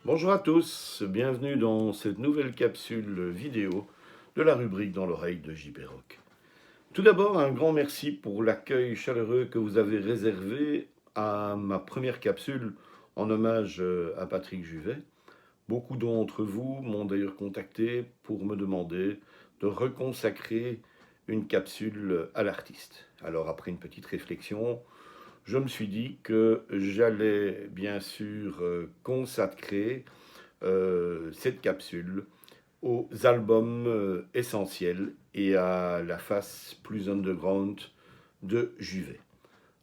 Bonjour à tous, bienvenue dans cette nouvelle capsule vidéo de la rubrique Dans l'oreille de JP Rock. Tout d'abord, un grand merci pour l'accueil chaleureux que vous avez réservé à ma première capsule en hommage à Patrick Juvet. Beaucoup d'entre vous m'ont d'ailleurs contacté pour me demander de reconsacrer une capsule à l'artiste. Alors après une petite réflexion, je me suis dit que j'allais bien sûr consacrer cette capsule aux albums essentiels et à la face plus underground de Juvet.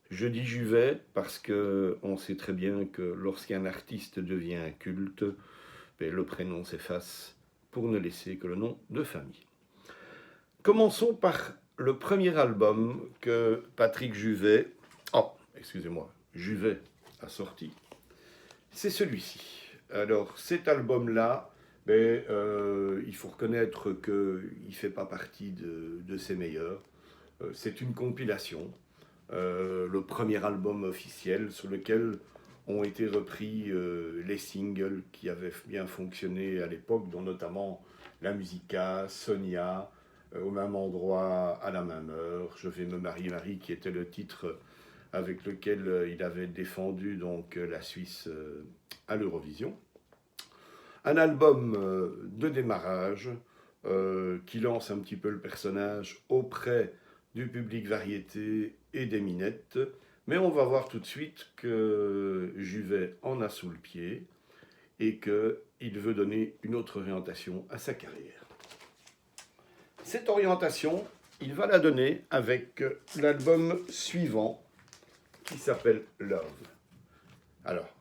Je dis Juvet parce qu'on sait très bien que lorsqu'un artiste devient culte, le prénom s'efface pour ne laisser que le nom de famille. Commençons par le premier album que Patrick Juvet, Juvet a sorti. C'est celui-ci. Alors cet album-là, il faut reconnaître qu'il ne fait pas partie de ses meilleurs. C'est une compilation, le premier album officiel sur lequel ont été repris les singles qui avaient bien fonctionné à l'époque, dont notamment La Musica, Sonia, Au même endroit, à la même heure, Je vais me marier Marie, qui était le titre avec lequel il avait défendu donc la Suisse à l'Eurovision. Un album de démarrage qui lance un petit peu le personnage auprès du public variété et des minettes. Mais on va voir tout de suite que Juvet en a sous le pied et qu'il veut donner une autre orientation à sa carrière. Cette orientation, il va la donner avec l'album suivant qui s'appelle Love. Alors,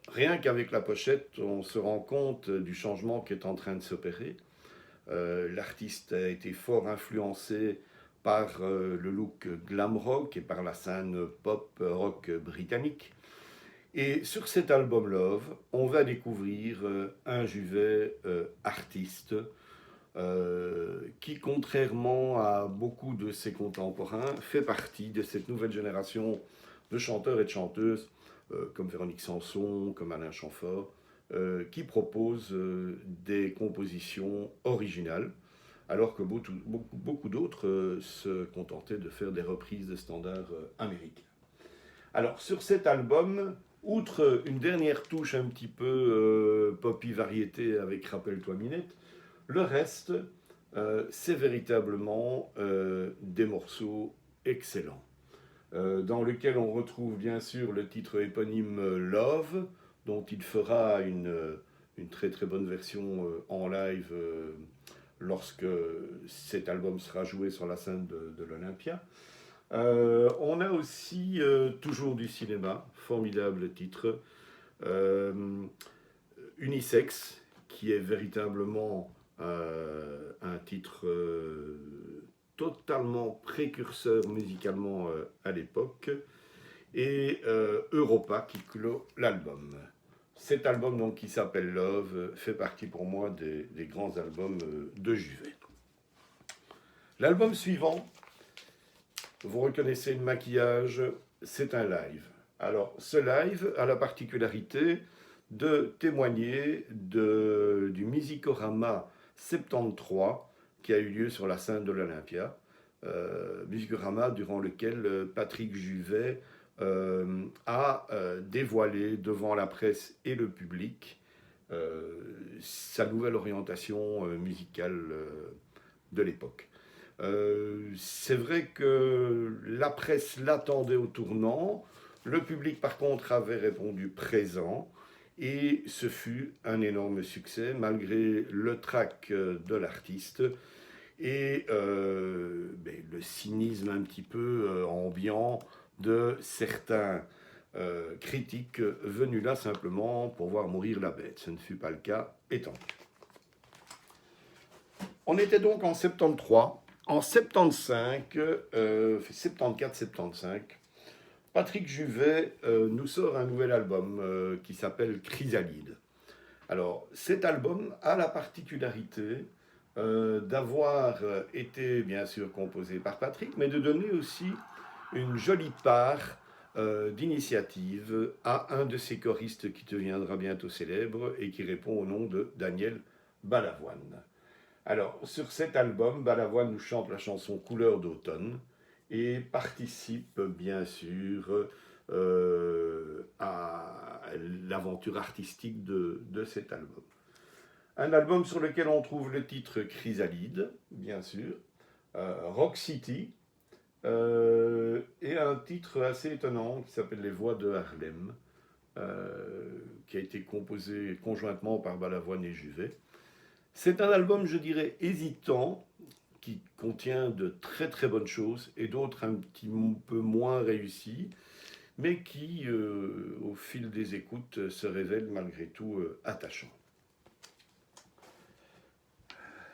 rien qu'avec la pochette, on se rend compte du changement qui est en train de s'opérer. L'artiste a été fort influencé par le look glam rock et par la scène pop rock britannique. Et sur cet album Love, on va découvrir un Juvet artiste qui, contrairement à beaucoup de ses contemporains, fait partie de cette nouvelle génération de chanteurs et de chanteuses comme Véronique Sanson, comme Alain Chamfort, qui proposent des compositions originales, alors que beaucoup d'autres se contentaient de faire des reprises de standards américains. Alors, sur cet album, outre une dernière touche un petit peu poppy variété avec Rappelle-toi Minette, le reste, c'est véritablement des morceaux excellents, dans lequel on retrouve bien sûr le titre éponyme Love, dont il fera une très très bonne version en live lorsque cet album sera joué sur la scène de l'Olympia. On a aussi toujours du cinéma, formidable titre, Unisex, qui est véritablement un titre totalement précurseur musicalement à l'époque, et Europa qui clôt l'album. Cet album donc, qui s'appelle Love fait partie pour moi des grands albums de Juvet. L'album suivant, vous reconnaissez le maquillage, c'est un live. Alors ce live a la particularité de témoigner du Musicorama 73 qui a eu lieu sur la scène de l'Olympia. Musicorama durant lequel Patrick Juvet a dévoilé devant la presse et le public sa nouvelle orientation musicale de l'époque. C'est vrai que la presse l'attendait au tournant, le public par contre avait répondu présent, et ce fut un énorme succès malgré le trac de l'artiste et le cynisme un petit peu ambiant de certains critiques venus là simplement pour voir mourir la bête. Ce ne fut pas le cas, étant. On était donc en 73. En 75, 74-75, Patrick Juvet nous sort un nouvel album qui s'appelle Chrysalide. Alors, cet album a la particularité d'avoir été bien sûr composé par Patrick, mais de donner aussi une jolie part d'initiative à un de ces choristes qui deviendra bientôt célèbre et qui répond au nom de Daniel Balavoine. Alors, sur cet album, Balavoine nous chante la chanson Couleur d'automne et participe bien sûr à l'aventure artistique de cet album. Un album sur lequel on trouve le titre Chrysalide, bien sûr, Rock City, et un titre assez étonnant qui s'appelle Les Voix de Harlem, qui a été composé conjointement par Balavoine et Juvet. C'est un album, je dirais, hésitant, qui contient de très très bonnes choses et d'autres un petit peu moins réussies, mais qui, au fil des écoutes, se révèlent malgré tout attachants.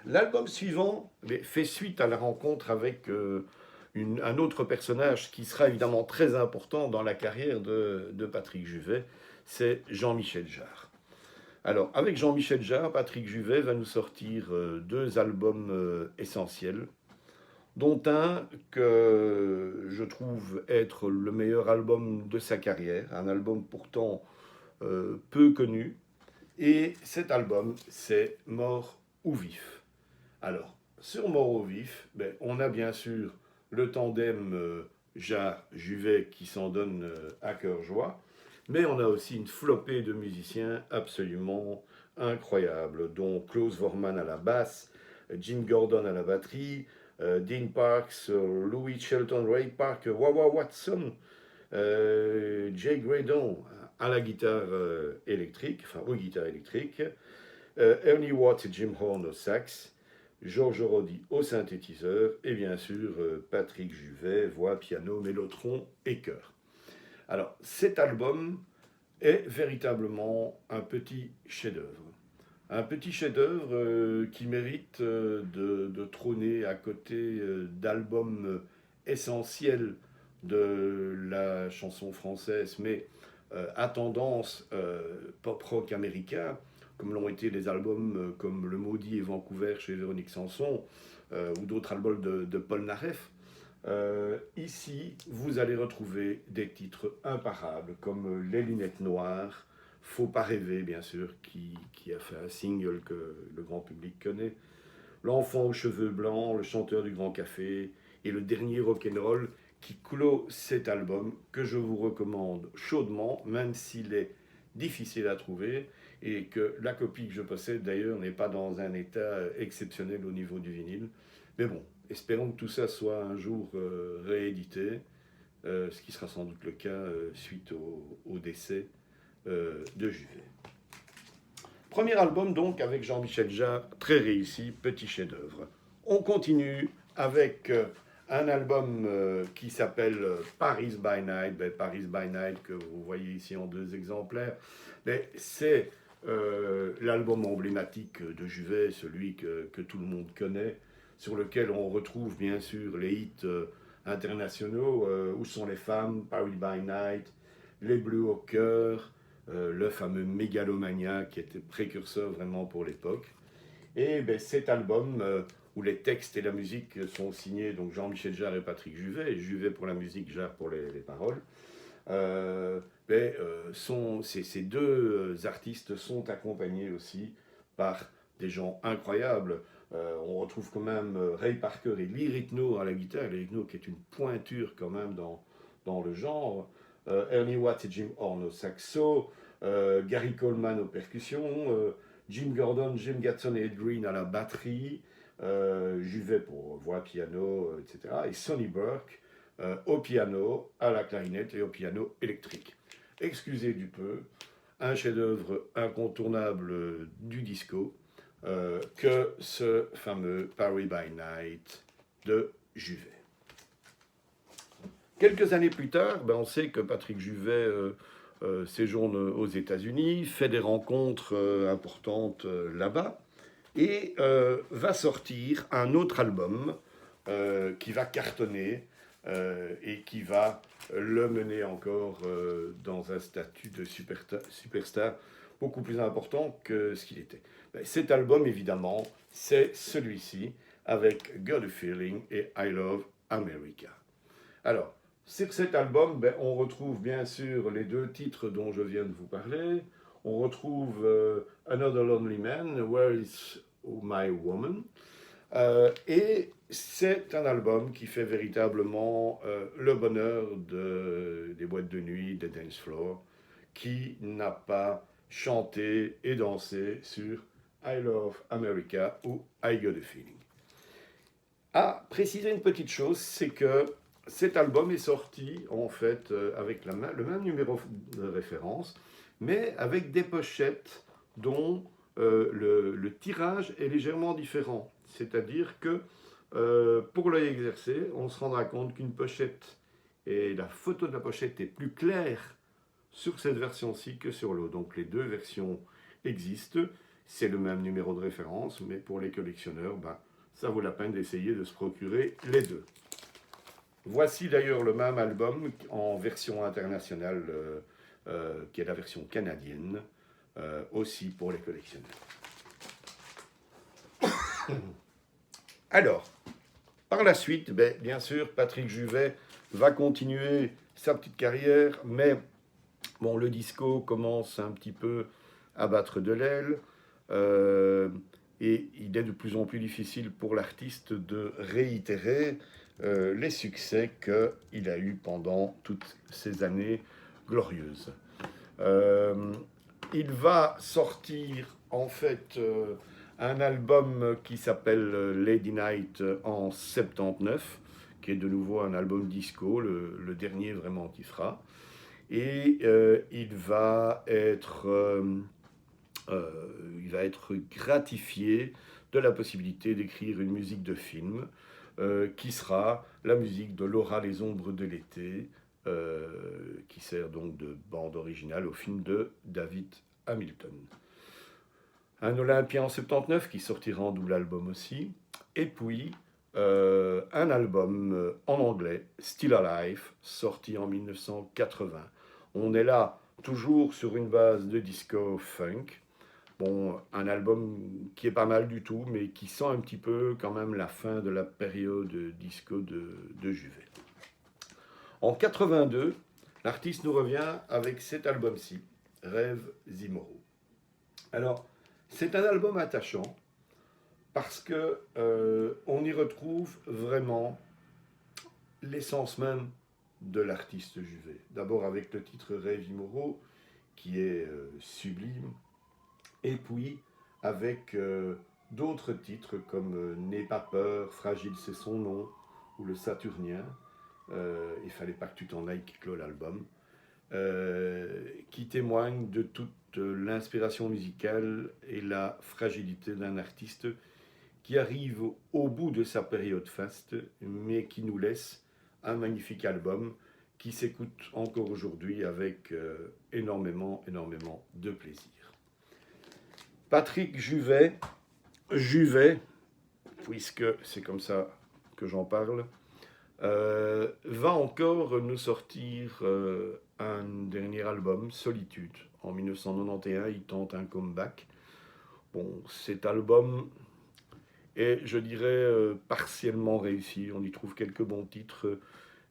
L'album suivant fait suite à la rencontre avec un autre personnage qui sera évidemment très important dans la carrière de Patrick Juvet, c'est Jean-Michel Jarre. Alors, avec Jean-Michel Jarre, Patrick Juvet va nous sortir deux albums essentiels, dont un que je trouve être le meilleur album de sa carrière, un album pourtant peu connu, et cet album, c'est Mort ou Vif. Alors, sur Mort ou Vif, on a bien sûr le tandem Jarre-Juvet qui s'en donne à cœur joie, mais on a aussi une flopée de musiciens absolument incroyables, dont Klaus Voormann à la basse, Jim Gordon à la batterie, Dean Parks, Louis Shelton, Ray Parker, Wawa Watson, Jay Graydon à la guitare électrique, enfin aux guitares électriques, Ernie Watts et Jim Horn au sax, Georges Roddy au synthétiseur, et bien sûr Patrick Juvet, voix, piano, mélotron et chœur. Alors, cet album est véritablement un petit chef-d'œuvre. Un petit chef-d'œuvre qui mérite de trôner à côté d'albums essentiels de la chanson française, mais à tendance pop-rock américain, comme l'ont été les albums comme Le Maudit et Vancouver chez Véronique Sanson, ou d'autres albums de Paul Naref. Ici, vous allez retrouver des titres imparables comme Les Lunettes Noires, Faut pas rêver, bien sûr, qui a fait un single que le grand public connaît, L'Enfant aux cheveux blancs, Le Chanteur du Grand Café, et le dernier rock'n'roll qui clôt cet album que je vous recommande chaudement, même s'il est difficile à trouver et que la copie que je possède d'ailleurs n'est pas dans un état exceptionnel au niveau du vinyle. Mais bon, espérons que tout ça soit un jour réédité, ce qui sera sans doute le cas suite au décès de Juvet. Premier album donc avec Jean-Michel Jarre, très réussi, petit chef-d'œuvre. On continue avec un album qui s'appelle Paris by Night. Paris by Night que vous voyez ici en deux exemplaires, c'est l'album emblématique de Juvet, celui que tout le monde connaît, sur lequel on retrouve bien sûr les hits internationaux, Où sont les femmes, Paris by Night, Les Bleus au cœur, le fameux Mégalomania qui était précurseur vraiment pour l'époque. Et cet album où les textes et la musique sont signés donc Jean-Michel Jarre et Patrick Juvet, et Juvet pour la musique, Jarre pour les paroles, ces deux artistes sont accompagnés aussi par des gens incroyables. On retrouve quand même Ray Parker et Lee Ritenour à la guitare, Lee Ritenour qui est une pointure quand même dans le genre, Ernie Watts et Jim Horn au saxo, Gary Coleman aux percussions, Jim Gordon, Jim Gatson et Ed Green à la batterie, Juvet pour voix, piano, etc. Et Sonny Burke au piano, à la clarinette et au piano électrique. Excusez du peu, un chef-d'œuvre incontournable du disco que ce fameux Paris by Night de Juvet. Quelques années plus tard, on sait que Patrick Juvet séjourne aux États-Unis, fait des rencontres importantes là-bas, et va sortir un autre album qui va cartonner et qui va le mener encore dans un statut de superstar beaucoup plus important que ce qu'il était. Cet album, évidemment, c'est celui-ci, avec Got a Feeling et I Love America. Alors, Sur cet album, ben, on retrouve bien sûr les deux titres dont je viens de vous parler. On retrouve Another Lonely Man, Where is My Woman? Et c'est un album qui fait véritablement le bonheur des boîtes de nuit, des dance floors. Qui n'a pas chanté et dansé sur I Love America ou I Got a Feeling? À préciser une petite chose, c'est que cet album est sorti en fait avec le même numéro de référence, mais avec des pochettes dont le tirage est légèrement différent. C'est-à-dire que pour l'œil exercé, on se rendra compte qu'une pochette et la photo de la pochette est plus claire sur cette version-ci que sur l'autre. Donc les deux versions existent, c'est le même numéro de référence, mais pour les collectionneurs, ben, ça vaut la peine d'essayer de se procurer les deux. Voici d'ailleurs le même album en version internationale, qui est la version canadienne, aussi pour les collectionneurs. Alors, par la suite, ben, bien sûr, Patrick Juvet va continuer sa petite carrière, mais bon, le disco commence un petit peu à battre de l'aile. Et il est de plus en plus difficile pour l'artiste de réitérer les succès qu'il a eus pendant toutes ces années glorieuses. Il va sortir en fait un album qui s'appelle Lady Night en 79, qui est de nouveau un album disco, le dernier vraiment qu'il fera. Et il va être gratifié de la possibilité d'écrire une musique de film qui sera la musique de Laura les ombres de l'été, qui sert donc de bande originale au film de David Hamilton. Un Olympien en 79 qui sortira en double album aussi, et puis un album en anglais, Still Alive, sorti en 1980. On est là toujours sur une base de disco funk. Bon, un album qui est pas mal du tout, mais qui sent un petit peu quand même la fin de la période disco de Juvet. En 82, l'artiste nous revient avec cet album-ci, Rêves immoraux. Alors, c'est un album attachant parce que on y retrouve vraiment l'essence même de l'artiste Juvet. D'abord avec le titre Rêves immoraux, qui est sublime, et puis avec d'autres titres comme N'aie pas peur, Fragile c'est son nom, ou Le Saturnien, Il fallait pas que tu t'en ailles, qui clôt l'album, qui témoignent de toute l'inspiration musicale et la fragilité d'un artiste qui arrive au bout de sa période faste, mais qui nous laisse un magnifique album qui s'écoute encore aujourd'hui avec énormément de plaisir. Patrick Juvet, puisque c'est comme ça que j'en parle, va encore nous sortir un dernier album, Solitude. En 1991, il tente un comeback. Bon, cet album est, je dirais, partiellement réussi. On y trouve quelques bons titres,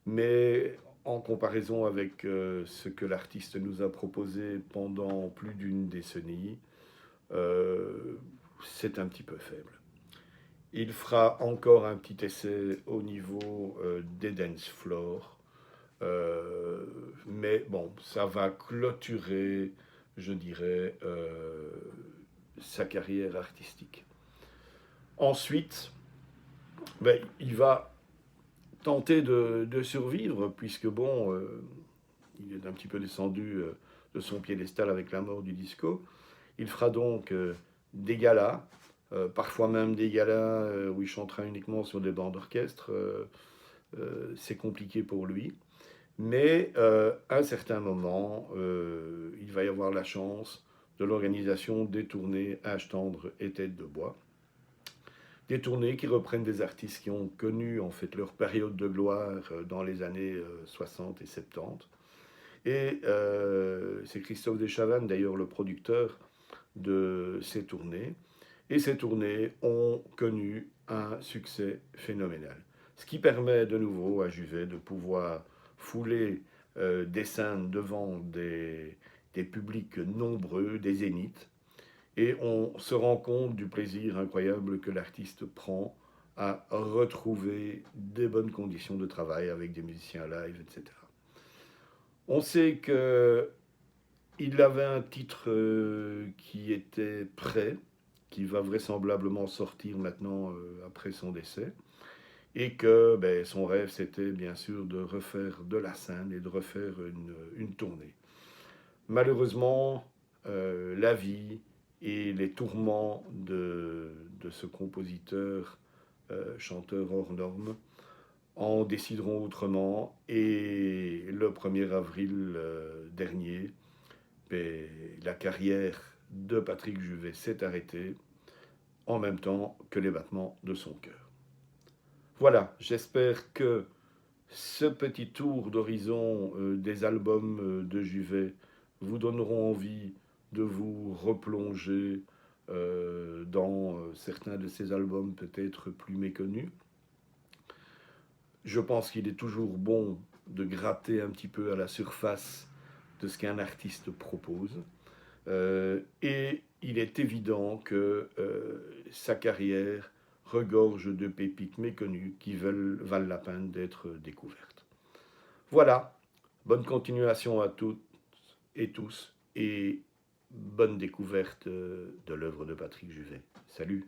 mais en comparaison avec ce que l'artiste nous a proposé pendant plus d'une décennie, c'est un petit peu faible. Il fera encore un petit essai au niveau des dance floors, mais bon, ça va clôturer, je dirais, sa carrière artistique. Ensuite, ben, il va tenter de survivre, puisque bon, il est un petit peu descendu de son piédestal avec la mort du disco. Il fera donc des galas, parfois même des galas où il chantera uniquement sur des bancs d'orchestre. C'est compliqué pour lui. Mais à un certain moment, il va y avoir la chance de l'organisation des tournées Âge tendre et Tête de bois. Des tournées qui reprennent des artistes qui ont connu en fait leur période de gloire dans les années 60 et 70. Et c'est Christophe Deschavannes, d'ailleurs le producteur de ces tournées. Et ces tournées ont connu un succès phénoménal. Ce qui permet de nouveau à Juvet de pouvoir fouler des scènes devant des publics nombreux, des zéniths, et on se rend compte du plaisir incroyable que l'artiste prend à retrouver des bonnes conditions de travail avec des musiciens live, etc. On sait qu'il avait un titre qui était prêt, qui va vraisemblablement sortir maintenant après son décès, et que son rêve c'était bien sûr de refaire de la scène et de refaire une tournée. Malheureusement, la vie et les tourments de ce compositeur, chanteur hors norme, en décideront autrement. Et le 1er avril dernier, la carrière de Patrick Juvet s'est arrêtée en même temps que les battements de son cœur. Voilà, j'espère que ce petit tour d'horizon des albums de Juvet vous donneront envie de vous replonger dans certains de ces albums peut-être plus méconnus. Je pense qu'il est toujours bon de gratter un petit peu à la surface de ce qu'un artiste propose. Et il est évident que sa carrière regorge de pépites méconnues qui valent la peine d'être découvertes. Voilà, bonne continuation à toutes et tous, et bonne découverte de l'œuvre de Patrick Juvet. Salut!